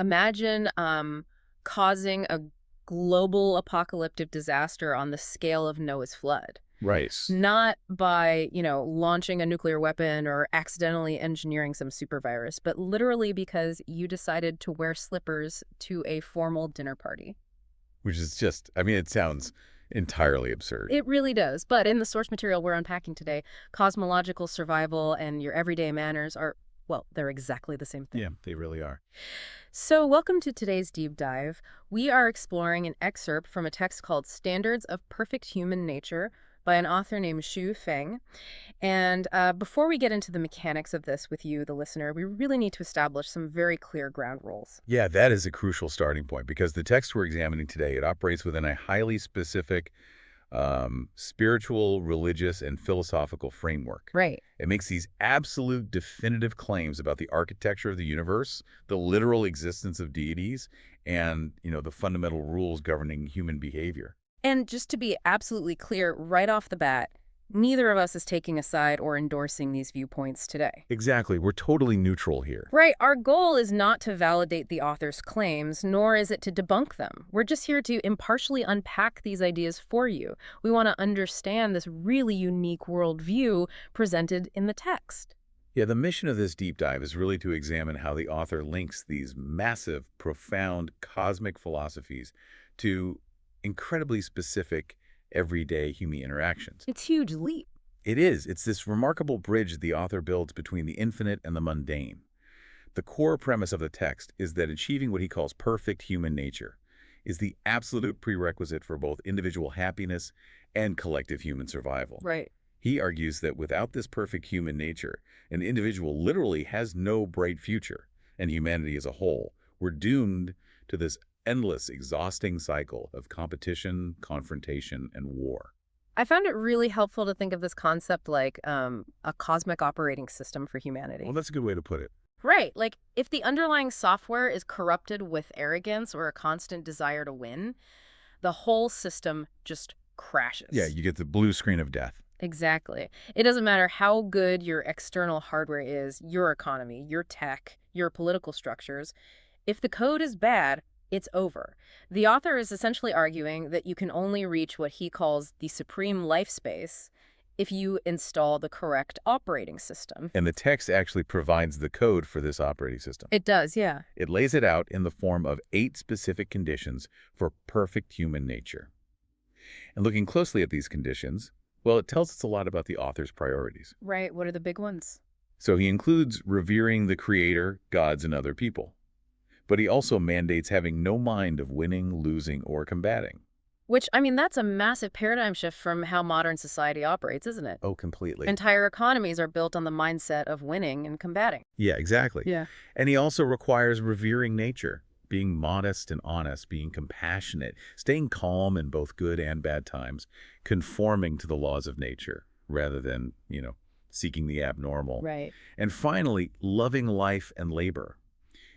Imagine causing a global apocalyptic disaster on the scale of Noah's flood. Right. Not by, launching a nuclear weapon or accidentally engineering some super virus, but literally because you decided to wear slippers to a formal dinner party. Which is just, I mean, it sounds entirely absurd. It really does. But in the source material we're unpacking today, cosmological survival and your everyday manners are, well, they're exactly the same thing. Yeah, they really are. So welcome to today's deep dive. We are exploring an excerpt from a text called Standards of Perfect Human Nature by an author named Xu Feng. And before we get into the mechanics of this with you, the listener, we really need to establish some very clear ground rules. Yeah, that is a crucial starting point because the text we're examining today, it operates within a highly specific spiritual, religious, and philosophical framework. Right. It makes these absolute definitive claims about the architecture of the universe, the literal existence of deities, and, the fundamental rules governing human behavior. And just to be absolutely clear right off the bat, neither of us is taking a side or endorsing these viewpoints today. Exactly. We're totally neutral here. Right. Our goal is not to validate the author's claims, nor is it to debunk them. We're just here to impartially unpack these ideas for you. We want to understand this really unique worldview presented in the text. Yeah, the mission of this deep dive is really to examine how the author links these massive, profound, cosmic philosophies to incredibly specific, everyday human interactions. It's a huge leap. It is. It's this remarkable bridge the author builds between the infinite and the mundane. The core premise of the text is that achieving what he calls perfect human nature is the absolute prerequisite for both individual happiness and collective human survival. Right. He argues that without this perfect human nature, an individual literally has no bright future, and humanity as a whole, we're doomed to this endless, exhausting cycle of competition, confrontation, and war. I found it really helpful to think of this concept like a cosmic operating system for humanity. Well, that's a good way to put it. Right. Like, if the underlying software is corrupted with arrogance or a constant desire to win, the whole system just crashes. Yeah, you get the blue screen of death. Exactly. It doesn't matter how good your external hardware is, your economy, your tech, your political structures. If the code is bad, it's over. The author is essentially arguing that you can only reach what he calls the supreme life space if you install the correct operating system. And the text actually provides the code for this operating system. It does, yeah. It lays it out in the form of 8 specific conditions for perfect human nature. And looking closely at these conditions, well, it tells us a lot about the author's priorities. Right. What are the big ones? So he includes revering the creator, gods, and other people. But he also mandates having no mind of winning, losing, or combating. Which, I mean, that's a massive paradigm shift from how modern society operates, isn't it? Oh, completely. Entire economies are built on the mindset of winning and combating. Yeah, exactly. Yeah. And he also requires revering nature, being modest and honest, being compassionate, staying calm in both good and bad times, conforming to the laws of nature rather than, seeking the abnormal. Right. And finally, loving life and labor.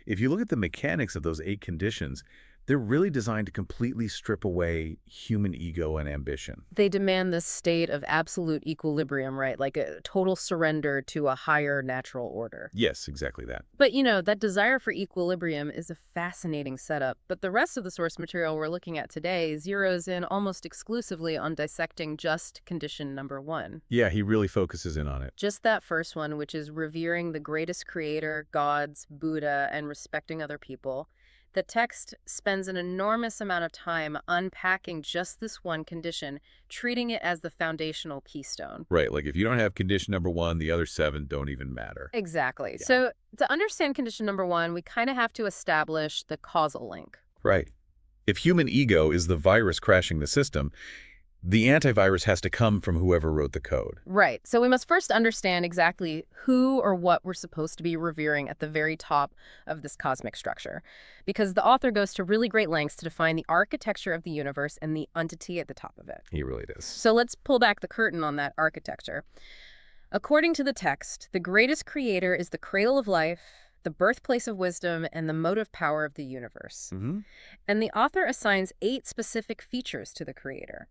If you look at the mechanics of those 8 conditions, they're really designed to completely strip away human ego and ambition. They demand this state of absolute equilibrium, right? Like a total surrender to a higher natural order. Yes, exactly that. But, that desire for equilibrium is a fascinating setup. But the rest of the source material we're looking at today zeroes in almost exclusively on dissecting just condition number 1. Yeah, he really focuses in on it. Just that first one, which is revering the greatest creator, gods, Buddha, and respecting other people. The text spends an enormous amount of time unpacking just this one condition, treating it as the foundational keystone. Right, like if you don't have condition number 1, the other 7 don't even matter. Exactly. Yeah. So to understand condition number 1, we kind of have to establish the causal link. Right. If human ego is the virus crashing the system, the antivirus has to come from whoever wrote the code. Right. So we must first understand exactly who or what we're supposed to be revering at the very top of this cosmic structure. Because the author goes to really great lengths to define the architecture of the universe and the entity at the top of it. He really does. So let's pull back the curtain on that architecture. According to the text, the greatest creator is the cradle of life, the birthplace of wisdom, and the motive power of the universe. Mm-hmm. And the author assigns 8 specific features to the creator.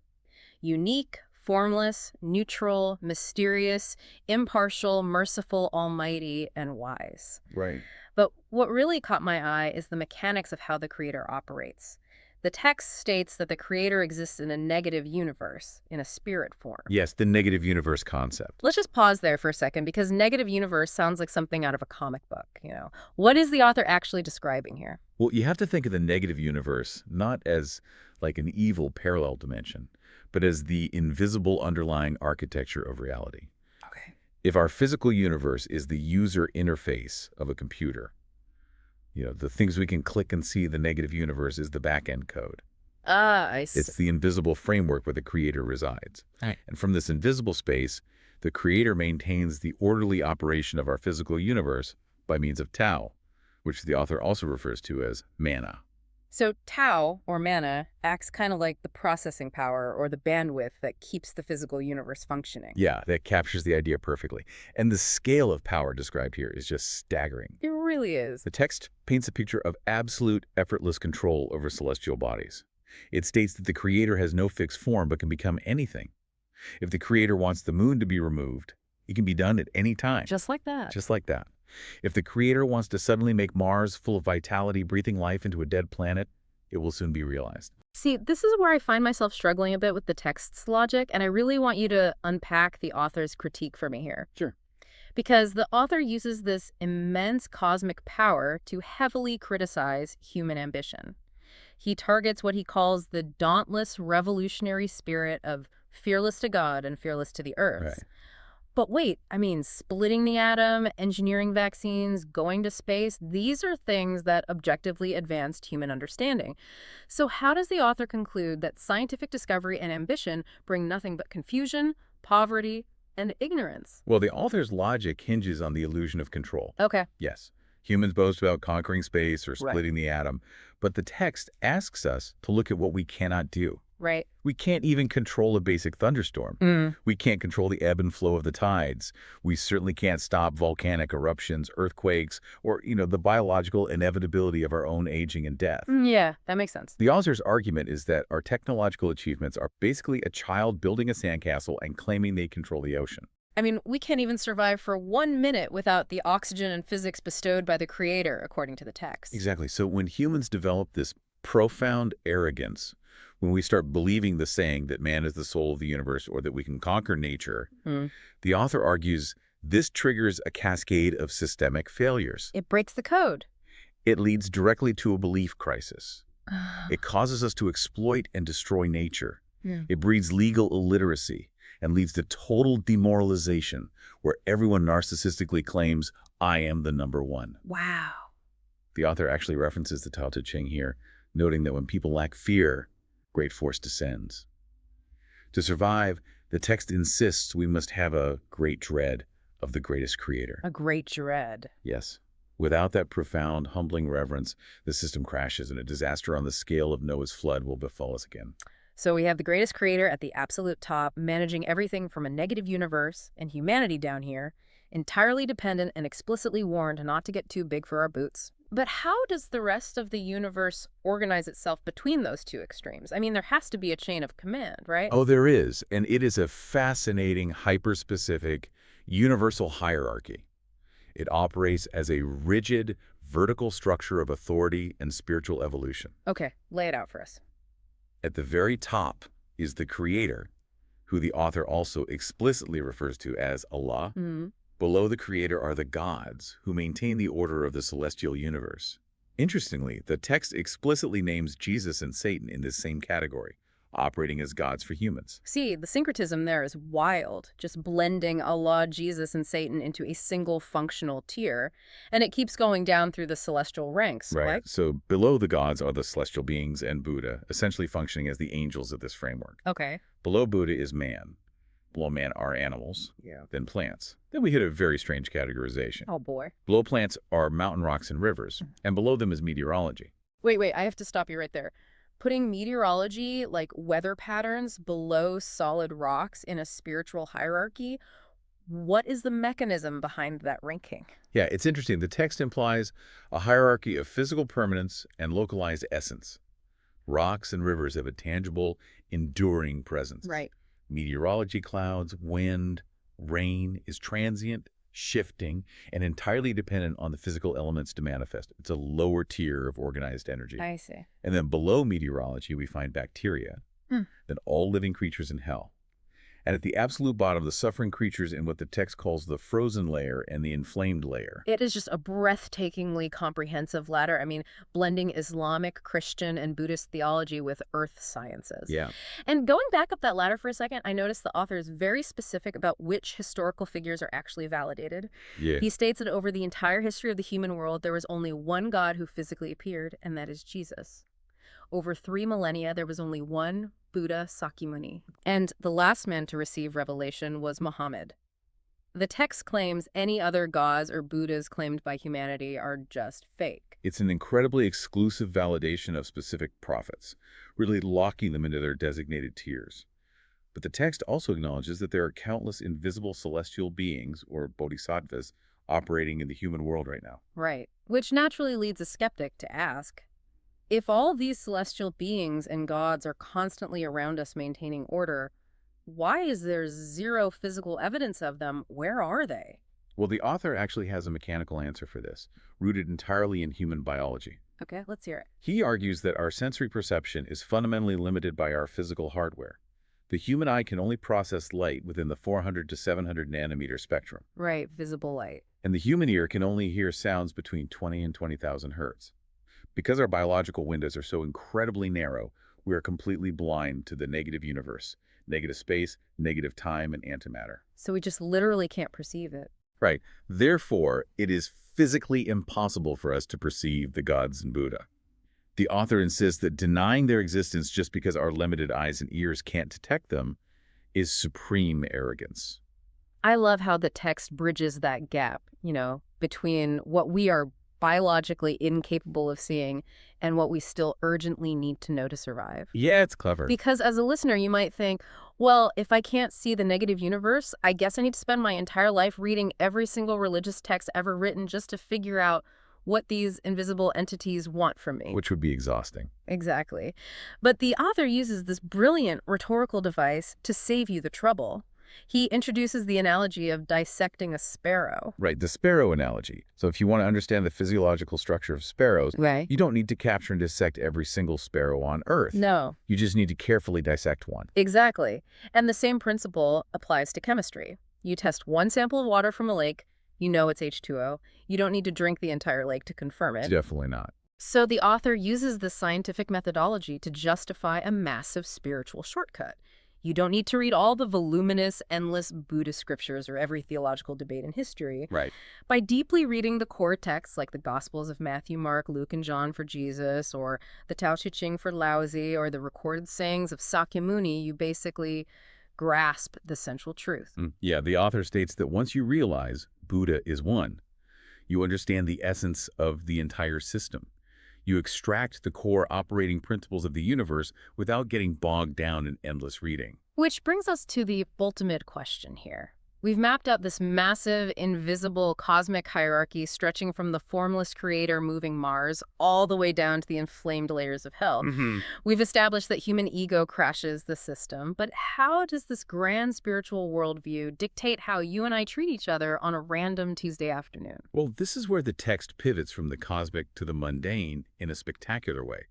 Unique, formless, neutral, mysterious, impartial, merciful, almighty, and wise. Right. But What really caught my eye is the mechanics of how the creator operates. The text states that the creator exists in a negative universe, in a spirit form. Yes, the negative universe concept. Let's just pause there for a second because negative universe sounds like something out of a comic book. What is the author actually describing here? Well, you have to think of the negative universe not as like an evil parallel dimension, but as the invisible underlying architecture of reality. Okay. If our physical universe is the user interface of a computer, the things we can click and see, the negative universe is the back-end code. Ah, I see. It's the invisible framework where the creator resides. Right. And from this invisible space, the creator maintains the orderly operation of our physical universe by means of Tao, which the author also refers to as mana. So Tau, or mana, acts kind of like the processing power or the bandwidth that keeps the physical universe functioning. Yeah, that captures the idea perfectly. And the scale of power described here is just staggering. It really is. The text paints a picture of absolute effortless control over celestial bodies. It states that the creator has no fixed form but can become anything. If the creator wants the moon to be removed, it can be done at any time. Just like that. Just like that. If the creator wants to suddenly make Mars full of vitality, breathing life into a dead planet, it will soon be realized. See, this is where I find myself struggling a bit with the text's logic, and I really want you to unpack the author's critique for me here. Sure. Because the author uses this immense cosmic power to heavily criticize human ambition. He targets what he calls the dauntless revolutionary spirit of fearless to God and fearless to the earth. Right. But wait, splitting the atom, engineering vaccines, going to space, these are things that objectively advanced human understanding. So how does the author conclude that scientific discovery and ambition bring nothing but confusion, poverty, and ignorance? Well, the author's logic hinges on the illusion of control. Okay. Yes, humans boast about conquering space or Right. splitting the atom, but the text asks us to look at what we cannot do. Right. We can't even control a basic thunderstorm. We can't control the ebb and flow of the tides. We certainly can't stop volcanic eruptions, earthquakes, or, the biological inevitability of our own aging and death. Yeah, that makes sense. The author's argument is that our technological achievements are basically a child building a sandcastle and claiming they control the ocean. We can't even survive for 1 minute without the oxygen and physics bestowed by the creator, according to the text. Exactly. So when humans develop this profound arrogance, when we start believing the saying that man is the soul of the universe or that we can conquer nature, the author argues this triggers a cascade of systemic failures. It breaks the code. It leads directly to a belief crisis. It causes us to exploit and destroy nature. Yeah. It breeds legal illiteracy and leads to total demoralization where everyone narcissistically claims, I am the number one. Wow. The author actually references the Tao Te Ching here, noting that when people lack fear, great force descends. To survive, the text insists we must have a great dread of the greatest creator. A great dread. Yes. Without that profound, humbling reverence, the system crashes and a disaster on the scale of Noah's flood will befall us again. So we have the greatest creator at the absolute top, managing everything from a negative universe and humanity down here, entirely dependent and explicitly warned not to get too big for our boots. But how does the rest of the universe organize itself between those two extremes? There has to be a chain of command, right? Oh, there is. And it is a fascinating, hyper-specific, universal hierarchy. It operates as a rigid, vertical structure of authority and spiritual evolution. Okay, lay it out for us. At the very top is the creator, who the author also explicitly refers to as Allah. Below the creator are the gods, who maintain the order of the celestial universe. Interestingly, the text explicitly names Jesus and Satan in this same category, operating as gods for humans. See, the syncretism there is wild, just blending Allah, Jesus, and Satan into a single functional tier, and it keeps going down through the celestial ranks, right? So below the gods are the celestial beings and Buddha, essentially functioning as the angels of this framework. Okay. Below Buddha is man. Below man are animals, then plants. Then we hit a very strange categorization. Oh, boy. Below plants are mountain rocks and rivers, and below them is meteorology. Wait, I have to stop you right there. Putting meteorology, like weather patterns, below solid rocks in a spiritual hierarchy, what is the mechanism behind that ranking? Yeah, it's interesting. The text implies a hierarchy of physical permanence and localized essence. Rocks and rivers have a tangible, enduring presence. Right. Meteorology, clouds, wind, rain is transient, shifting, and entirely dependent on the physical elements to manifest. It's a lower tier of organized energy. I see. And then below meteorology, we find bacteria, Hmm. then all living creatures in hell. And at the absolute bottom, the suffering creatures in what the text calls the frozen layer and the inflamed layer. It is just a breathtakingly comprehensive ladder. I mean, blending Islamic, Christian, and Buddhist theology with earth sciences. Yeah. And going back up that ladder for a second, I noticed the author is very specific about which historical figures are actually validated. Yeah. He states that over the entire history of the human world, there was only one God who physically appeared, and that is Jesus. Over 3 millennia, there was only one Buddha Sakyamuni, and the last man to receive revelation was Muhammad. The text claims any other gods or Buddhas claimed by humanity are just fake. It's an incredibly exclusive validation of specific prophets, really locking them into their designated tiers. But the text also acknowledges that there are countless invisible celestial beings, or bodhisattvas, operating in the human world right now. Right. Which naturally leads a skeptic to ask, if all these celestial beings and gods are constantly around us maintaining order, why is there zero physical evidence of them? Where are they? Well, the author actually has a mechanical answer for this, rooted entirely in human biology. Okay, let's hear it. He argues that our sensory perception is fundamentally limited by our physical hardware. The human eye can only process light within the 400 to 700 nanometer spectrum, Right, visible light. and the human ear can only hear sounds between 20 and 20,000 hertz. Because our biological windows are so incredibly narrow, we are completely blind to the negative universe, negative space, negative time, and antimatter. So we just literally can't perceive it. Right. Therefore, it is physically impossible for us to perceive the gods and Buddha. The author insists that denying their existence just because our limited eyes and ears can't detect them is supreme arrogance. I love how the text bridges that gap, between what we are biologically incapable of seeing and what we still urgently need to know to survive. Yeah, it's clever. Because as a listener, you might think, well, if I can't see the negative universe, I guess I need to spend my entire life reading every single religious text ever written just to figure out what these invisible entities want from me. Which would be exhausting. Exactly. But the author uses this brilliant rhetorical device to save you the trouble. He introduces the analogy of dissecting a sparrow. Right, the sparrow analogy. So if you want to understand the physiological structure of sparrows, Right. you don't need to capture and dissect every single sparrow on Earth. No. You just need to carefully dissect one. Exactly. And the same principle applies to chemistry. You test one sample of water from a lake, you know it's H2O. You don't need to drink the entire lake to confirm it. Definitely not. So the author uses this scientific methodology to justify a massive spiritual shortcut. You don't need to read all the voluminous, endless Buddhist scriptures or every theological debate in history. Right. By deeply reading the core texts like the Gospels of Matthew, Mark, Luke, and John for Jesus, or the Tao Te Ching for Laozi, or the recorded sayings of Sakyamuni, you basically grasp the central truth. Yeah, the author states that once you realize Buddha is one, you understand the essence of the entire system. You extract the core operating principles of the universe without getting bogged down in endless reading. Which brings us to the ultimate question here. We've mapped out this massive, invisible, cosmic hierarchy stretching from the formless creator moving Mars all the way down to the inflamed layers of hell. We've established that human ego crashes the system, but how does this grand spiritual worldview dictate how you and I treat each other on a random Tuesday afternoon? Well, this is where the text pivots from the cosmic to the mundane in a spectacular way,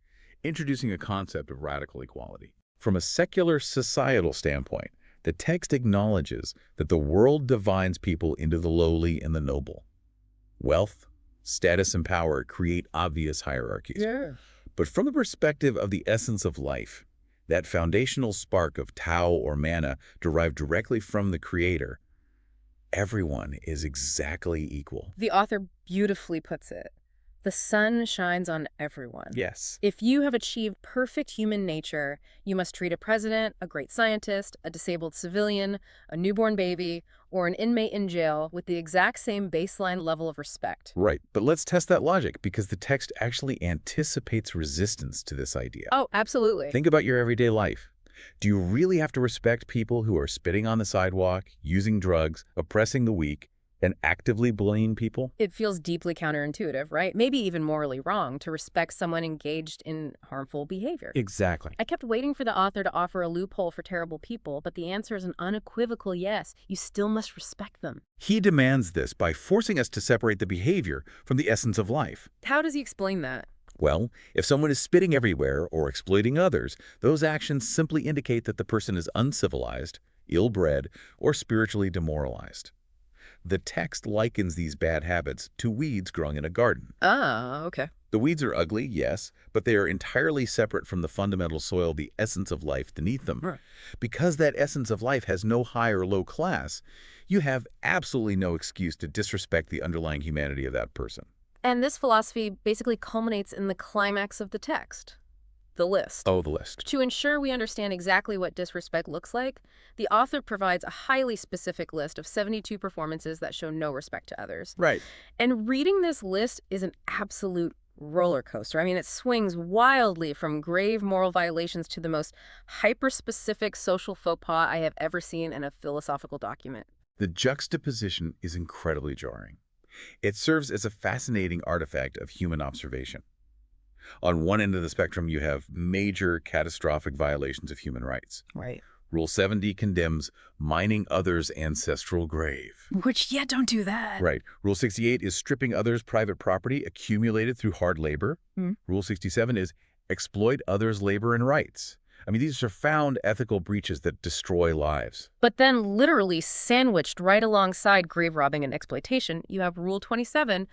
introducing a concept of radical equality. From a secular societal standpoint, the text acknowledges that the world divides people into the lowly and the noble. Wealth, status, and power create obvious hierarchies. Yeah. But from the perspective of the essence of life, that foundational spark of Tao or mana derived directly from the Creator, everyone is exactly equal. The author beautifully puts it. The sun shines on everyone. Yes. If you have achieved perfect human nature, you must treat a president, a great scientist, a disabled civilian, a newborn baby, or an inmate in jail with the exact same baseline level of respect. Right, but let's test that logic because the text actually anticipates resistance to this idea. Oh, absolutely. Think about your everyday life. Do you really have to respect people who are spitting on the sidewalk, using drugs, oppressing the weak, and actively blame people? It feels deeply counterintuitive, right? Maybe even morally wrong to respect someone engaged in harmful behavior. Exactly. I kept waiting for the author to offer a loophole for terrible people, but the answer is an unequivocal yes. You still must respect them. He demands this by forcing us to separate the behavior from the essence of life. How does he explain that? Well, if someone is spitting everywhere or exploiting others, those actions simply indicate that the person is uncivilized, ill-bred, or spiritually demoralized. The text likens these bad habits to weeds growing in a garden. Ah, okay. The weeds are ugly, yes, but they are entirely separate from the fundamental soil, the essence of life beneath them. Right. Because that essence of life has no high or low class, you have absolutely no excuse to disrespect the underlying humanity of that person. And this philosophy basically culminates in the climax of the text, the list. Oh, the list. To ensure we understand exactly what disrespect looks like, the author provides a highly specific list of 72 performances that show no respect to others. Right. And reading this list is an absolute roller coaster. I mean, it swings wildly from grave moral violations to the most hyper-specific social faux pas I have ever seen in a philosophical document. The juxtaposition is incredibly jarring. It serves as a fascinating artifact of human observation. On one end of the spectrum, you have major catastrophic violations of human rights. Right. Rule 70 condemns mining others' ancestral grave. Which, yeah, don't do that. Right. Rule 68 is stripping others' private property accumulated through hard labor. Rule 67 is exploit others' labor and rights. I mean, these are profound ethical breaches that destroy lives. But then literally sandwiched right alongside grave robbing and exploitation, you have Rule 27,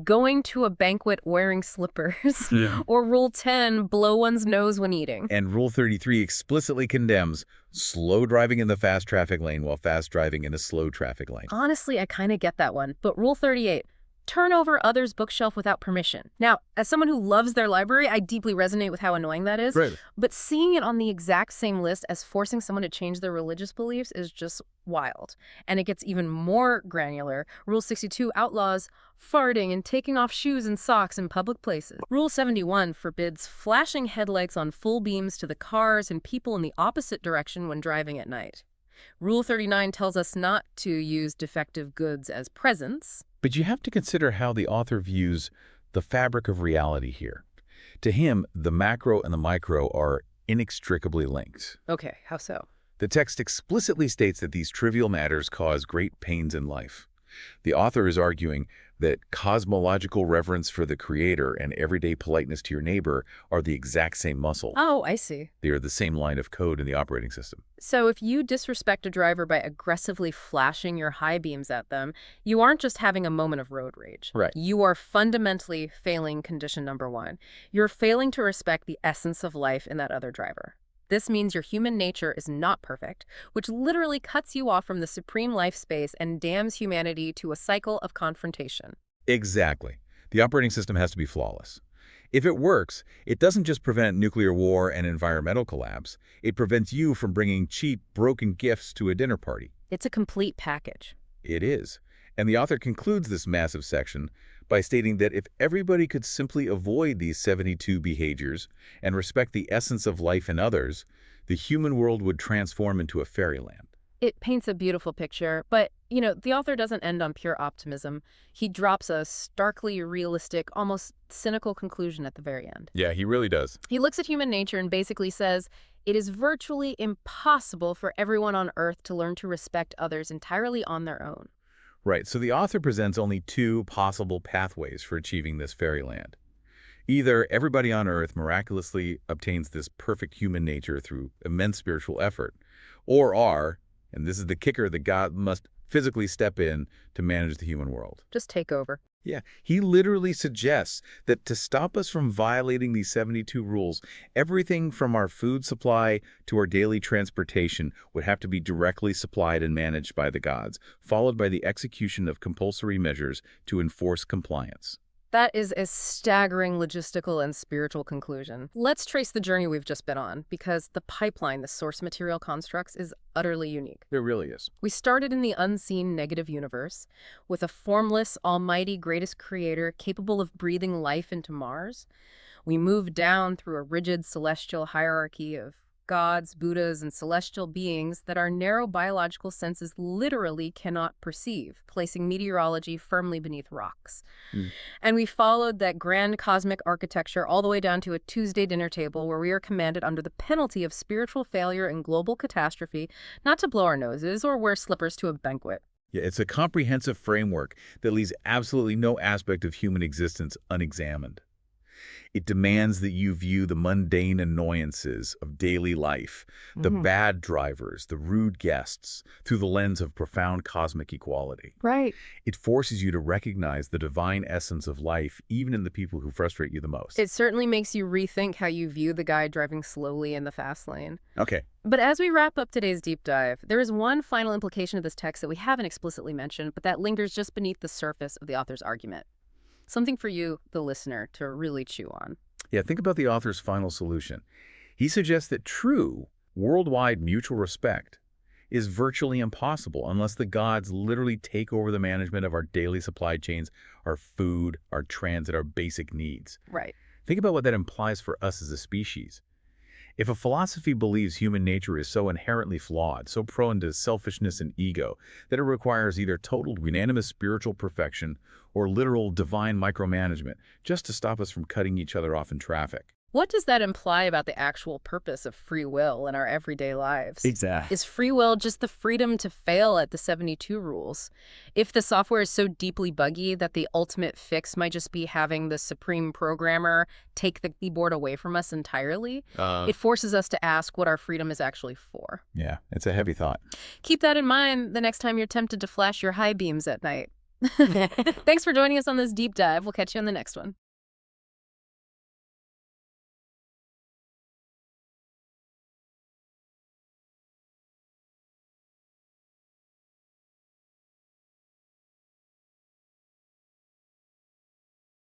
going to a banquet wearing slippers. Yeah. Or Rule 10, blow one's nose when eating. And Rule 33 explicitly condemns slow driving in the fast traffic lane while fast driving in a slow traffic lane. Honestly, I kind of get that one. But Rule 38, turn over others' bookshelf without permission. Now, as someone who loves their library, I deeply resonate with how annoying that is. Right. But seeing it on the exact same list as forcing someone to change their religious beliefs is just wild. And it gets even more granular. Rule 62 outlaws farting and taking off shoes and socks in public places. Rule 71 forbids flashing headlights on full beams to the cars and people in the opposite direction when driving at night. Rule 39 tells us not to use defective goods as presents. But you have to consider how the author views the fabric of reality here. To him, the macro and the micro are inextricably linked. Okay, how so? The text explicitly states that these trivial matters cause great pains in life. The author is arguing that cosmological reverence for the Creator and everyday politeness to your neighbor are the exact same muscle. Oh, I see. They are the same line of code in the operating system. So if you disrespect a driver by aggressively flashing your high beams at them, you aren't just having a moment of road rage. Right. You are fundamentally failing condition number 1. You're failing to respect the essence of life in that other driver. This means your human nature is not perfect, which literally cuts you off from the supreme life space and damns humanity to a cycle of confrontation. Exactly. The operating system has to be flawless. If it works, it doesn't just prevent nuclear war and environmental collapse. It prevents you from bringing cheap, broken gifts to a dinner party. It's a complete package. It is. And the author concludes this massive section by stating that if everybody could simply avoid these 72 behaviors and respect the essence of life in others, the human world would transform into a fairyland. It paints a beautiful picture, but, the author doesn't end on pure optimism. He drops a starkly realistic, almost cynical conclusion at the very end. Yeah, he really does. He looks at human nature and basically says, it is virtually impossible for everyone on Earth to learn to respect others entirely on their own. Right, so the author presents only 2 possible pathways for achieving this fairyland. Either everybody on Earth miraculously obtains this perfect human nature through immense spiritual effort, or and this is the kicker, that God must physically step in to manage the human world. Just take over. Yeah, he literally suggests that to stop us from violating these 72 rules, everything from our food supply to our daily transportation would have to be directly supplied and managed by the gods, followed by the execution of compulsory measures to enforce compliance. That is a staggering logistical and spiritual conclusion. Let's trace the journey we've just been on, because the pipeline the source material constructs is utterly unique. It really is. We started in the unseen negative universe, with a formless, almighty, greatest creator capable of breathing life into Mars. We moved down through a rigid celestial hierarchy of gods, Buddhas, and celestial beings that our narrow biological senses literally cannot perceive, placing meteorology firmly beneath rocks. Hmm. And we followed that grand cosmic architecture all the way down to a Tuesday dinner table where we are commanded under the penalty of spiritual failure and global catastrophe not to blow our noses or wear slippers to a banquet. Yeah, it's a comprehensive framework that leaves absolutely no aspect of human existence unexamined. It demands that you view the mundane annoyances of daily life, the Mhm. bad drivers, the rude guests, through the lens of profound cosmic equality. Right. It forces you to recognize the divine essence of life, even in the people who frustrate you the most. It certainly makes you rethink how you view the guy driving slowly in the fast lane. Okay. But as we wrap up today's deep dive, there is one final implication of this text that we haven't explicitly mentioned, but that lingers just beneath the surface of the author's argument. Something for you, the listener, to really chew on. Yeah, think about the author's final solution. He suggests that true, worldwide mutual respect is virtually impossible unless the gods literally take over the management of our daily supply chains, our food, our transit, our basic needs. Right. Think about what that implies for us as a species. If a philosophy believes human nature is so inherently flawed, so prone to selfishness and ego, that it requires either total unanimous spiritual perfection or literal divine micromanagement just to stop us from cutting each other off in traffic. What does that imply about the actual purpose of free will in our everyday lives? Exactly. Is free will just the freedom to fail at the 72 rules? If the software is so deeply buggy that the ultimate fix might just be having the supreme programmer take the keyboard away from us entirely, it forces us to ask what our freedom is actually for. Yeah, it's a heavy thought. Keep that in mind the next time you're tempted to flash your high beams at night. Thanks for joining us on this deep dive. We'll catch you on the next one.